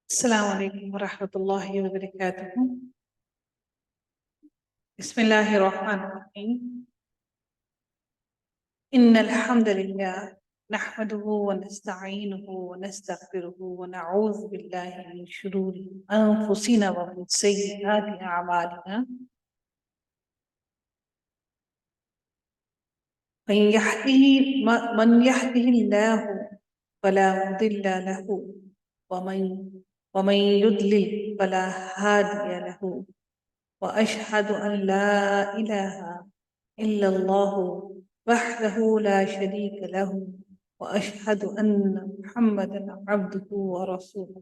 السلام عليكم ورحمة الله وبركاته. بسم الله الرحمن الرحيم. إن الحمد لله نحمده ونستعينه ونستغفره ونعوذ بالله من شرور أنفسنا ومن سيئات أعمالنا. من يهده الله فلا مضل له ومن يضلل فلا هادي له وأشهد أن لا إله إلا الله وحده لا شريك له وأشهد أن محمدا عبده ورسوله.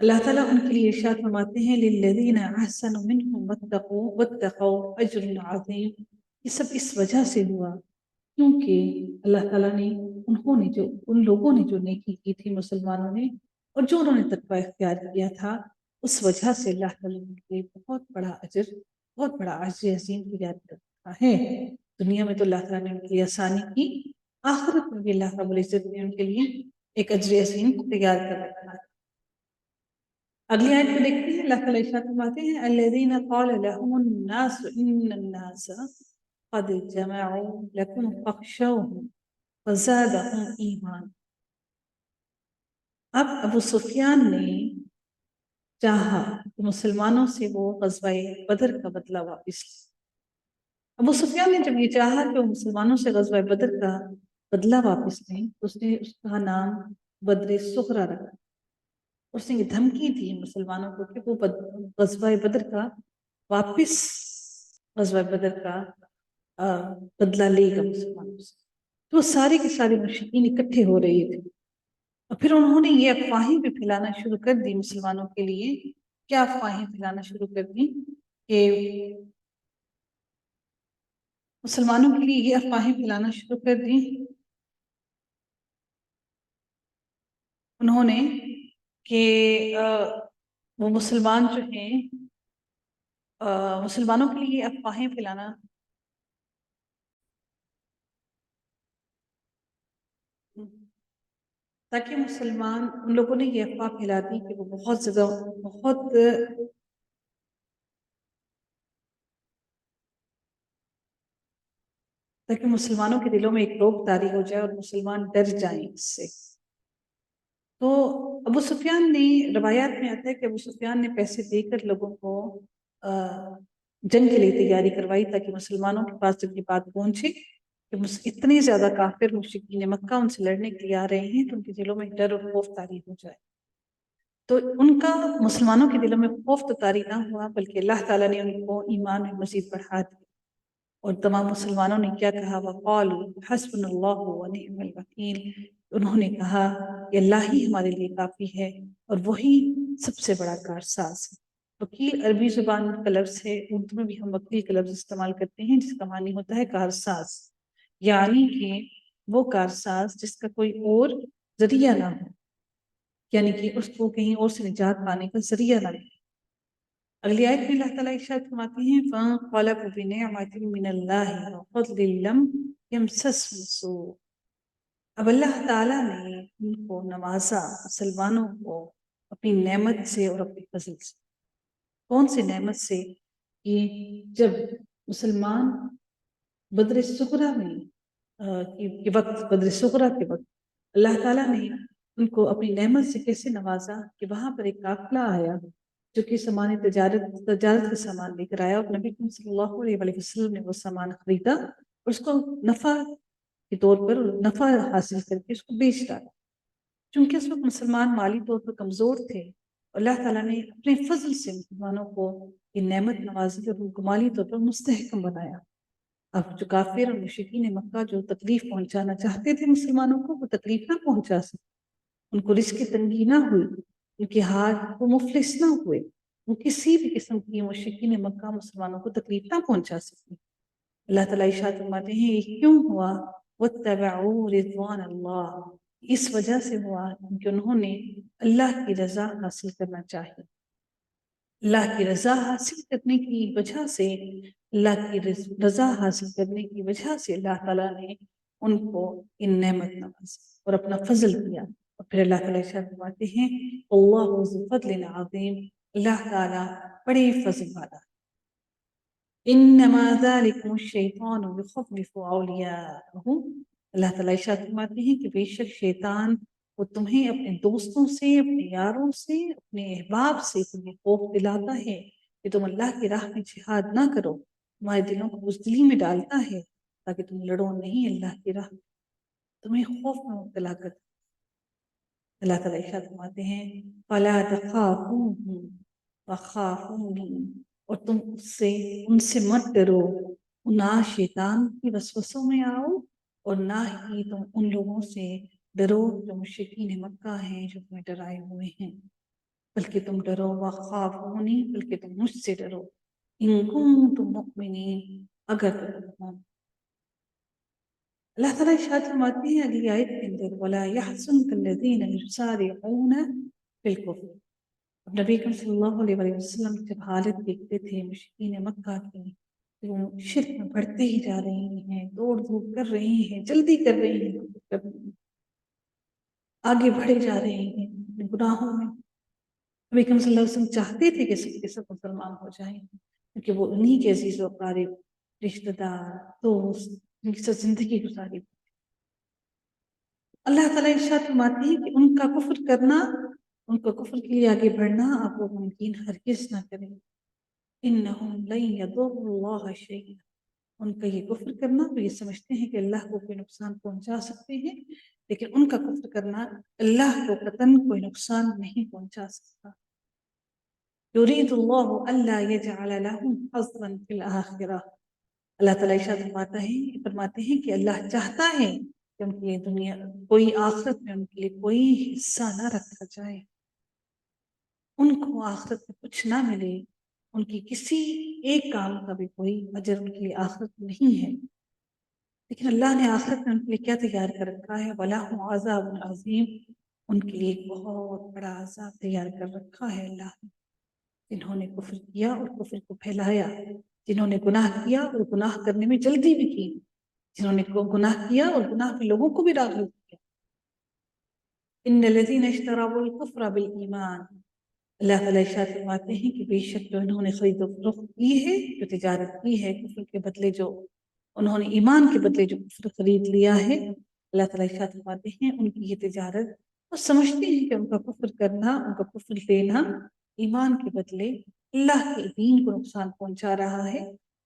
اللہ تعالیٰ ان کے لیے ارشاد فرماتے ہیں للذین احسنوا منہم واتقوا اجر عظیم، یہ سب اس وجہ سے ہوا کیونکہ اللہ تعالیٰ نے ان لوگوں نے جو نیکی کی تھی مسلمانوں نے، اور جو انہوں نے تقوی اختیار کیا تھا، اس وجہ سے اللہ تعالیٰ نے ان کے لیے بہت بڑا اجر، بہت بڑا اجر عظیم تیار کرتا ہے۔ دنیا میں تو اللہ تعالیٰ نے ان کے لیے آسانی کی، آخرت میں بھی اللہ رب العزت نے ان کے لیے ایک اجر عظیم تیار کر رکھا ہے۔ اگلی آیت کو دیکھتے ہیں، اللہ تعالیٰ ارشاد فرماتے ہیں الذین قال لهم الناس ان الناس قد جمعوا لكم فاخشوهم فزادهم ایمان۔ اب ابو سفیان نے چاہا کہ مسلمانوں سے وہ غزوہ بدر کا بدلہ واپس لے۔ ابو سفیان نے جب یہ چاہا کہ وہ مسلمانوں سے غزوہ بدر کا بدلہ واپس لیں تو اس نے اس کا نام بدر صغرا رکھا۔ اس نے یہ دھمکی دی مسلمانوں کو کہ وہ غزوہ بدر کا واپس غزوہ بدر کا بدلہ لے گا مسلمانوں سے۔ تو سارے کے سارے مشرکین اکٹھے ہو رہے تھے، اور پھر انہوں نے یہ افواہیں بھی پھیلانا شروع کر دی مسلمانوں کے لیے۔ کیا افواہیں پھیلانا شروع کر دی کہ مسلمانوں کے لیے یہ افواہیں پھیلانا شروع کر دی انہوں نے کہ وہ مسلمان جو ہیں مسلمانوں کے لیے افواہیں پھیلانا تاکہ مسلمان، ان لوگوں نے یہ افواہ پھیلا دی کہ وہ بہت زیادہ تاکہ مسلمانوں کے دلوں میں ایک روک طاری ہو جائے اور مسلمان ڈر جائیں اس سے۔ تو ابو سفیان نے، روایات میں آتا ہے کہ ابو سفیان نے پیسے دے کر لوگوں کو جنگ کے لیے تیاری کروائی تاکہ مسلمانوں کے پاس جب یہ بات پہنچے کہ اتنے زیادہ کافر مشرکین مکہ ان سے لڑنے کے لیے آ رہے ہیں تو ان کے دلوں میں ڈر اور خوف طاری ہو جائے۔ تو ان کا مسلمانوں کے دلوں میں خوف تو طاری نہ ہوا، بلکہ اللہ تعالیٰ نے ان کو ایمان میں مزید بڑھا دیا، اور تمام مسلمانوں نے کیا کہا، وَقَالُوا حَسْبُنَا اللَّهُ وَنِعْمَ الْوَكِيلُ، انہوں نے کہا کہ اللہ ہی ہمارے لیے کافی ہے اور وہی سب سے بڑا کارساز ہے۔ وکیل عربی زبان کا لفظ ہے، اردو میں بھی ہم وکیل کا لفظ استعمال کرتے ہیں جس کا معنی ہوتا ہے کارساز، یعنی کہ وہ کارساز جس کا کوئی اور ذریعہ نہ ہو، یعنی کہ اس کو کہیں اور سے نجات پانے کا ذریعہ نہ ہو۔ اگلی آیت میں اللہ تعالیٰ ارشاد فرماتے ہیں فَانْقَلَبُوا بِنِعْمَةٍ مِّنَ اللَّهِ وَفَضْلٍ لَّمْ يَمْسَسْهُمْ سُوءٌ۔ اب اللہ تعالیٰ نے ان کو نوازا، مسلمانوں کو، اپنی نعمت سے اور اپنی فضل سے۔ کون سی نعمت سے؟ کہ جب مسلمان بدر صغرا میں کے وقت، بدر صغرا کے وقت اللہ تعالیٰ نے ان کو اپنی نعمت سے کیسے نوازا کہ وہاں پر ایک قافلہ آیا جو کہ سامان تجارت کا سامان لے کر آیا، اور نبی صلی اللہ علیہ وسلم نے وہ سامان خریدا اور اس کو نفع کے طور پر نفع حاصل کر کے اس کو بیچ ڈالا۔ چونکہ اس وقت مسلمان مالی طور پر کمزور تھے، اللہ تعالیٰ نے اپنے فضل سے مسلمانوں کو یہ نعمت نوازی اور ان کو مالی طور پر مستحکم بنایا۔ اب جو کافر اور مشرکین مکہ جو تکلیف پہنچانا چاہتے تھے مسلمانوں کو، وہ تکلیف نہ پہنچا سکے، ان کو رزق کی تنگی نہ ہوئی، ان کے ہاتھ وہ مفلس نہ ہوئے، وہ کسی بھی قسم کی مشرکین مکہ مسلمانوں کو تکلیف نہ پہنچا سکے۔ اللہ تعالیٰ ارشاد فرماتے ہیں یہ کیوں ہوا؟ وَاتَّبَعُوا رِضْوَانَ اللَّهِ، اس وجہ سے ہوا کہ انہوں نے اللہ کی رضا حاصل کرنا چاہی۔ اللہ کی رضا حاصل کرنے کی وجہ سے، اللہ کی رضا حاصل کرنے کی وجہ سے اللہ تعالیٰ نے ان کو ان نعمت نوازی اور اپنا فضل دیا۔ اور پھر اللہ تعالیٰ ارشاد فرماتے ہیں اللہ ذو فضل عظیم، اللہ تعالیٰ بڑے فضل والا۔ انما ذالکم الشیطان یخوف اولیاءہ، اللہ تعالیٰ ارشاد فرماتے ہیں کہ بے شک شیطان وہ تمہیں اپنے دوستوں سے، اپنے یاروں سے، اپنے احباب سے تمہیں خوف دلاتا ہے کہ تم اللہ کی راہ میں جہاد نہ کرو، تمہارے دلوں کو بزدلی میں ڈالتا ہے تاکہ تم لڑو نہیں اللہ کی راہ میں، تمہیں خوف میں مبتلا کر۔ اللہ تعالیٰ ارشاد فرماتے ہیں فَلَا تَخَافُوهُمْ وَخَافُونِي، اور تم ان سے مت ڈرو، نہ شیطان کی وسوسوں میں آؤ اور نہ ہی تم ان لوگوں سے ڈرو جو مشرکین مکہ ہیں جو تمہیں ڈرائے ہوئے ہیں۔ بلکہ تم ڈرو، وخافونی، بلکہ تم مجھ سے ڈرو، ان کنتم مؤمنین، اگر تم مومن۔ اللہ تعالیٰ ارشاد فرماتے ہیں اگلی آیت کے اندر، وَلَا يَحْزُنْكَ الَّذِينَ يُسَارِعُونَ فِي الْكُفْرِ۔ اب نبی کریم صلی اللہ علیہ وسلم جب حالت دیکھتے تھے مشرکین مکہ کی کہ وہ شرک میں بڑھتے ہی جا رہے ہیں، دوڑ دھوپ کر رہے ہیں، جلدی کر رہے ہیں، آگے بڑھے جا رہے ہیں اپنے گناہوں میں، نبی کریم صلی اللہ علیہ وسلم چاہتے تھے کہ سب کے سب مسلمان ہو جائیں، کیونکہ وہ انہی کے عزیز و اقارب، رشتہ دار، دوست، جن کے ساتھ زندگی گزاری۔ اللہ تعالیٰ ارشاد فرماتے ہیں کہ ان کا کفر کرنا، ان کا کفر کے لیے آگے بڑھنا آپ وہ ممکن ہرگز نہ کریں۔ انہم لن یضروا اللہ شیئا، ان کا یہ کفر کرنا، وہ یہ سمجھتے ہیں کہ اللہ کو کوئی نقصان پہنچا سکتے ہیں، لیکن ان کا کفر کرنا اللہ کو قطعاً کوئی نقصان نہیں پہنچا سکتا۔ یرید اللہ الا یجعل لهم حظا فی الآخرہ، اللہ تعالیٰ ارشاد فرماتے ہیں کہ اللہ چاہتا ہے کہ ان کی دنیا کوئی آخرت میں ان کے لیے کوئی حصہ نہ رکھا جائے، ان کو آخرت میں کچھ نہ ملے، ان کی کسی ایک کام کا بھی کوئی اجر ان کے لیے آخرت میں نہیں ہے، لیکن اللہ نے آخرت میں ان کے لیے کیا تیار کر رکھا ہے؟ وَلَهُمْ عَذَابٌ عَظِيمٌ، ان کے لیے ایک بہت بڑا عذاب تیار کر رکھا ہے اللہ نے، جنہوں نے کفر کیا اور کفر کو پھیلایا، جنہوں نے گناہ کیا اور گناہ کرنے میں جلدی بھی کی، جنہوں نے گناہ کیا اور گناہ میں لوگوں کو بھی راغب کیا۔ ان الذين اشتروا الكفر بالایمان، اللہ تعالیٰ ارشاد فرماتے ہیں کہ بے شک جو انہوں نے خرید و فروخت کی ہے، جو تجارت کی ہے کفر کے بدلے، جو انہوں نے ایمان کے بدلے جو کفر خرید لیا ہے، اللہ تعالیٰ ارشاد فرماتے ہیں ان کی یہ تجارت، وہ سمجھتے ہیں کہ ان کا کفر کرنا، ان کا کفر لینا ایمان کے بدلے اللہ کے دین کو نقصان پہنچا رہا ہے،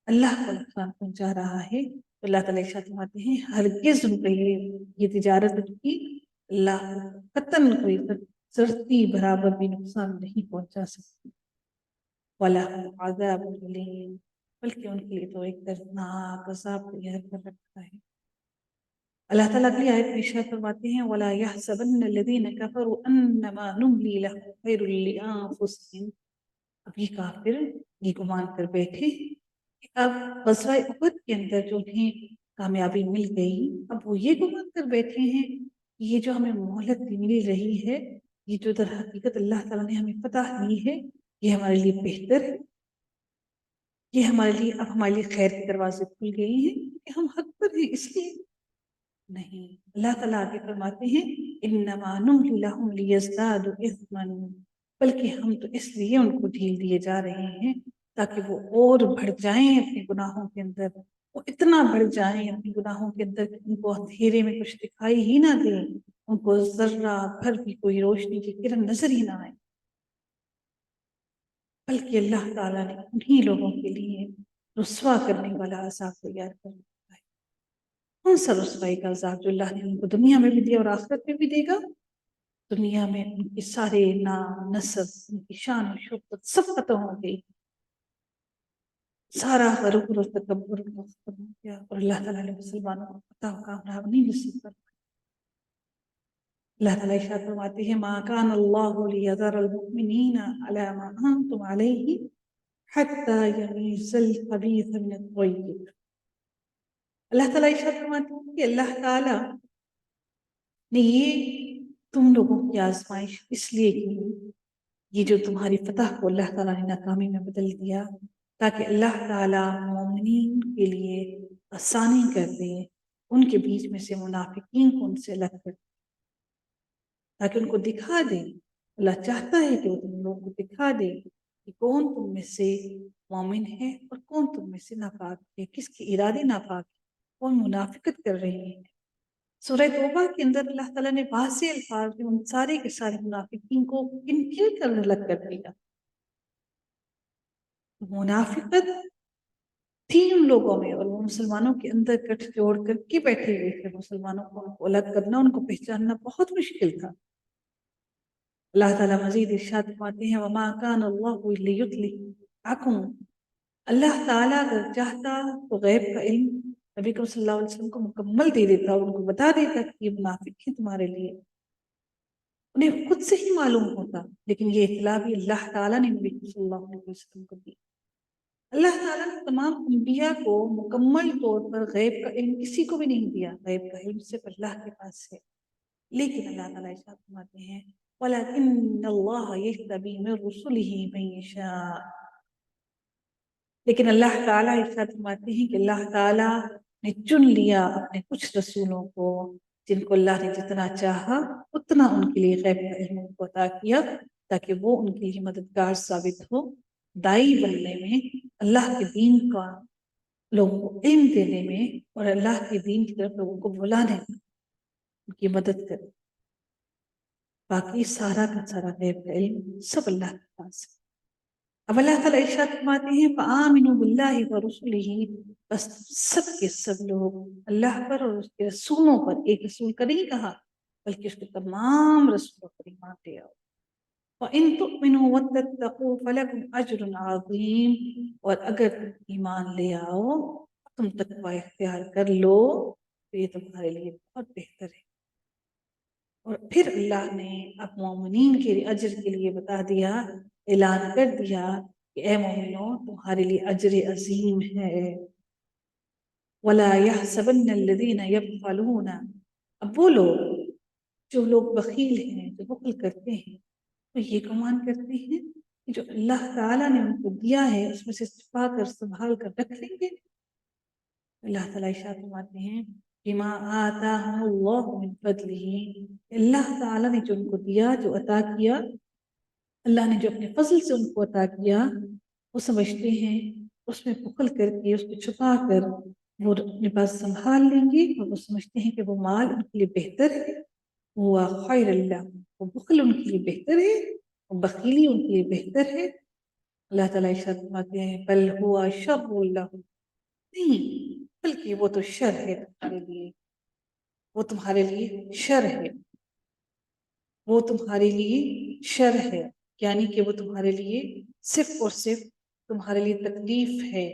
اللہ کو نقصان پہنچا رہا ہے، تو اللہ تعالیٰ ارشاد فرماتے ہیں ہرگز ان کا یہ تجارت ان کی اللہ قطعاً کوئی ذرتی برابر بھی نقصان نہیں پہنچا سکتی۔ وَلَهُمْ عَذَابٌ أَلِيمٌ، بلکہ ان کے لیے تو ایک دردناک عذاب تیار کر رکھا ہے۔ اللہ تعالیٰ اگلی آیت میں ارشاد فرماتے ہیں وَلَا يَحْسَبَنَّ الَّذِينَ كَفَرُوا أَنَّمَا نُمْلِي لَهُمْ خَيْرٌ لِأَنفُسِهِمْ، اب یہ کافر یہ گمان کر بیٹھے کہ اب غزوہ احد کے اندر جو انہیں کامیابی مل گئی، اب وہ یہ گمان کر بیٹھے ہیں کہ یہ جو ہمیں مہلت مل رہی ہے، یہ جو در حقیقت اللہ تعالیٰ نے ہمیں فتح دی ہے، یہ ہمارے لیے بہتر ہے، یہ ہمارے لیے اب ہمارے لیے خیر کے دروازے کھل گئے ہیں کہ ہم حق پر ہیں، اس لیے نہیں۔ اللہ تعالیٰ آگے فرماتے ہیں انما نملی لہم لیزدادوا اثما، بلکہ ہم تو اس لیے ان کو ڈھیل دیے جا رہے ہیں تاکہ وہ اور بڑھ جائیں اپنے گناہوں کے اندر، وہ اتنا بڑھ جائیں اپنے گناہوں کے اندر کہ ان کو اندھیرے میں کچھ دکھائی ہی نہ دے، ان کو ذرہ بھر بھی کوئی روشنی کی کرن نظر ہی نہ آئے، بلکہ اللہ تعالیٰ نے انہی لوگوں کے لیے رسوا کرنے والا عذاب تیار کر رکھا ہے۔ کون سا رسوائی کا عذاب جو اللہ نے ان کو دنیا میں بھی دیا اور آخرت میں بھی دے گا؟ دنیا میں ان کے سارے نام، نسب، ان کی شان و شوکت سب ختم ہو گئی، سارا غرور اور تکبر ختم ہو گیا، اور اللہ تعالیٰ نے مسلمانوں کو فتح و کامیابی نصیب کر۔ اللہ تعالیٰ ارشاد فرماتے ہیں ما کان اللہ لیذر المؤمنین علی ما انتم علیہ حتی یمیز الخبیث من الطیب، اللہ تعالیٰ ارشاد فرماتے ہیں کہ اللہ تعالیٰ نے یہ تم لوگوں کی آزمائش اس لیے کی، یہ جو تمہاری فتح کو اللہ تعالیٰ نے ناکامی میں بدل دیا، تاکہ اللہ تعالیٰ مومنین کے لیے آسانی کر دے، ان کے بیچ میں سے منافقین کو ان سے الگ کر دے، تاکہ ان کو دکھا دے، اللہ چاہتا ہے کہ وہ تم لوگوں کو دکھا دے کہ کون تم میں سے مومن ہے اور کون تم میں سے ناپاک ہے، کس کے ارادے ناپاک ہے، کون منافقت کر رہے ہیں۔ سورہ توبہ کے اندر اللہ تعالیٰ نے واضح الفاظ میں ان سارے کے سارے منافقین کو انکل کر الگ کر دیا۔ منافقت تھی ان لوگوں میں اور وہ مسلمانوں کے اندر گٹھ جوڑ کر کے بیٹھے ہوئے تھے، مسلمانوں کو ان کو الگ کرنا، ان کو پہچاننا بہت مشکل تھا۔ اللہ تعالیٰ مزید ارشاد فرماتے ہیں وما کان اللہ لیطلعکم، اللہ تعالیٰ اگر چاہتا تو غیب کا علم نبی صلی اللہ علیہ وسلم کو مکمل دے دیتا اور ان کو بتا دیتا کہ یہ منافق ہیں تمہارے لیے، انہیں خود سے ہی معلوم ہوتا، لیکن یہ اطلاع بھی اللہ تعالیٰ نے نبی صلی اللہ علیہ وسلم کو دی۔ اللہ تعالیٰ نے تمام انبیاء کو مکمل طور پر غیب کا علم کسی کو بھی نہیں دیا، غیب کا علم صرف اللہ کے پاس ہے۔ لیکن اللہ تعالیٰ ارشاد فرماتے ہیں وَلَكِنَّ اللَّهَ يَجْتَبِي مِن رُّسُلِهِ مَن يَشَاءُ، لیکن اللہ تعالیٰ ارشاد فرماتے ہیں کہ اللہ تعالیٰ نے چن لیا اپنے کچھ رسولوں کو، جن کو اللہ نے جتنا چاہا اتنا ان کے لیے غیب کا علم کو عطا کیا، تاکہ وہ ان کے لیے مددگار ثابت ہو، دائی بننے میں، اللہ کے دین کا لوگوں کو علم دینے میں، اور اللہ کے دین کی طرف لوگوں کو بلانے میں ان کی مدد کرے۔ باقی سارا کا سارا غیب کا علم سب اللہ کے پاس ہے۔ اب اللہ تعالیٰ ارشاد فرماتے ہیں فَآمِنُوا بِاللَّهِ وَرُسُلِهِ، بس سب کے سب لوگ اللہ پر اور اس کے رسولوں پر، ایک رسول کا نہیں کہا بلکہ اس کے تمام رسولوں پر ایمان لے آؤ۔ وَإِن تُؤْمِنُوا وَتَتَّقُوا فَلَكُمْ أَجْرٌ عَظِيمٌ، اور اگر تم ایمان لے آؤ، تم تقوی اختیار کر لو تو یہ تمہارے لیے بہت بہتر ہے۔ اور پھر اللہ نے اب مومنین کے اجر کے لیے بتا دیا، اعلان کر دیا کہ اے مومنوں تمہارے لیے اجر عظیم ہے۔ وَلَا يَحْسَبَنَّ الَّذِينَ يَبْخَلُونَ، اب وہ لوگ جو لوگ بخیل ہیں، جو بخل کرتے ہیں، تو یہ گمان کرتے ہیں کہ جو اللہ تعالیٰ نے ان کو دیا ہے اس میں سے چھپا کر سنبھال کر رکھ لیں گے۔ اللہ تعالیٰ ارشاد فرماتے ہیں بما آتاہم اللہ من فضلہ، اللہ تعالیٰ نے جو ان کو دیا، جو عطا کیا، اللہ نے جو اپنے فضل سے ان کو عطا کیا، وہ سمجھتے ہیں اس میں بخل کر کے، اس کو چھپا کر وہ اپنے پاس سنبھال لیں گے، اور وہ سمجھتے ہیں کہ وہ مال ان کے لیے بہتر ہے، وہ خیر اللہ، وہ بخل ان کے لیے بہتر ہے، وہ بخیلی ان کے لیے بہتر ہے۔ اللہ تعالیٰ ارشاد فرماتے ہیں بل ہوا شر لہم، نہیں بلکہ وہ تو شر ہے تمہارے لیے، وہ تمہارے لیے شر ہے، وہ تمہارے لیے شر ہے، یعنی کہ وہ تمہارے لیے صرف اور صرف تمہارے لیے تکلیف ہے،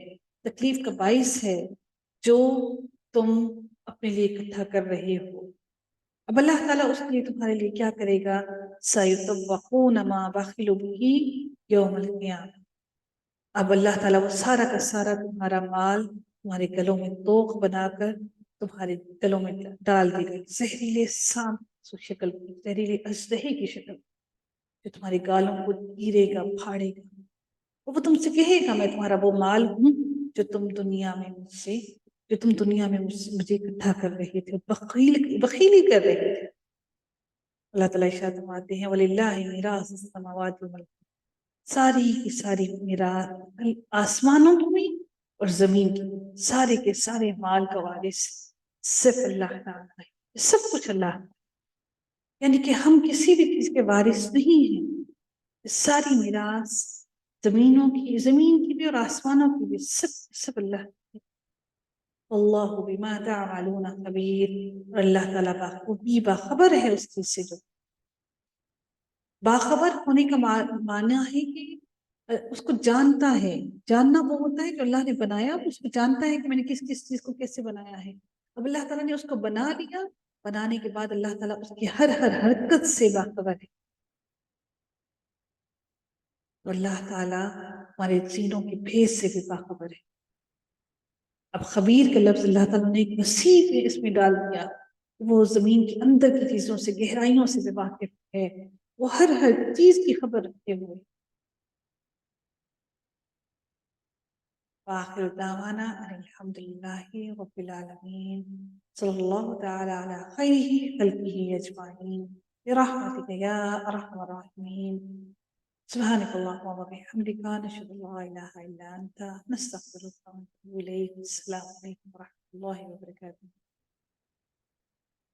تکلیف کا باعث ہے جو تم اپنے لیے اکٹھا کر رہے ہو۔ اب اللہ تعالیٰ اس کے لیے تمہارے لیے کیا کرے گا؟ سَيُطَوَّقُونَ مَا بَخِلُوا بِهِ يَوْمَ الْقِيَامَةِ، اب اللہ تعالیٰ وہ سارا کا سارا تمہارا مال تمہارے گلوں میں توق بنا کر تمہارے گلوں میں ڈال دے گا، زہریلے سانپ شکل کی، زہریلے اژدہے کی شکل، جو تمہارے گالوں کو گیرے گا، پھاڑے گا۔ وہ تم سے کہے گا میں تمہارا وہ مال ہوں جو تم دنیا میں مجھے اکٹھا کر رہے تھے، بخیلی کر رہے تھے۔ اللہ تعالیٰ ارشاد فرماتے ہیں وَلِلَّهِ مِيرَاثُ السَّمَاوَاتِ وَالْأَرْضِ، ساری کی ساری میراث آسمانوں کی اور زمین کی، سارے کے سارے مال کا وارث صرف اللہ تعالیٰ ہے، سب کچھ اللہ، یعنی کہ ہم کسی بھی چیز کے وارث نہیں ہیں، ساری میراث زمینوں کی، زمین کی بھی اور آسمانوں کی بھی، سب اللہ ہے۔ اللہ بما تعملون خبیر، اور اللہ تعالیٰ بخوبی باخبر ہے اس چیز سے، جو باخبر ہونے کا معنی ہے کہ اس کو جانتا ہے، جاننا وہ ہوتا ہے جو اللہ نے بنایا اس کو جانتا ہے کہ میں نے کس کس چیز کو کیسے بنایا ہے۔ اب اللہ تعالیٰ نے اس کو بنا لیا، بنانے کے بعد اللہ تعالیٰ اس کی ہر حرکت سے باخبر ہے، اور اللہ تعالیٰ ہمارے سینوں کے بھید سے بھی باخبر ہے۔ اب خبیر کا لفظ اللہ تعالیٰ نے ایک وسیع اس میں ڈال دیا، وہ زمین کے اندر کی چیزوں سے، گہرائیوں سے بھی واقف ہے، وہ ہر چیز کی خبر رکھتے ہوئے۔ وآخر دعوانا ان الحمد للہ رب العالمین، صلی اللہ تعالی علی خیر خلقہ اجمعین برحمتک یا ارحم الراحمین۔ سبحانك اللهم وبحمدك نشهد ان لا اله الا انت نستغفرك ونتوب اليك۔ السلام عليكم ورحمة الله وبركاته۔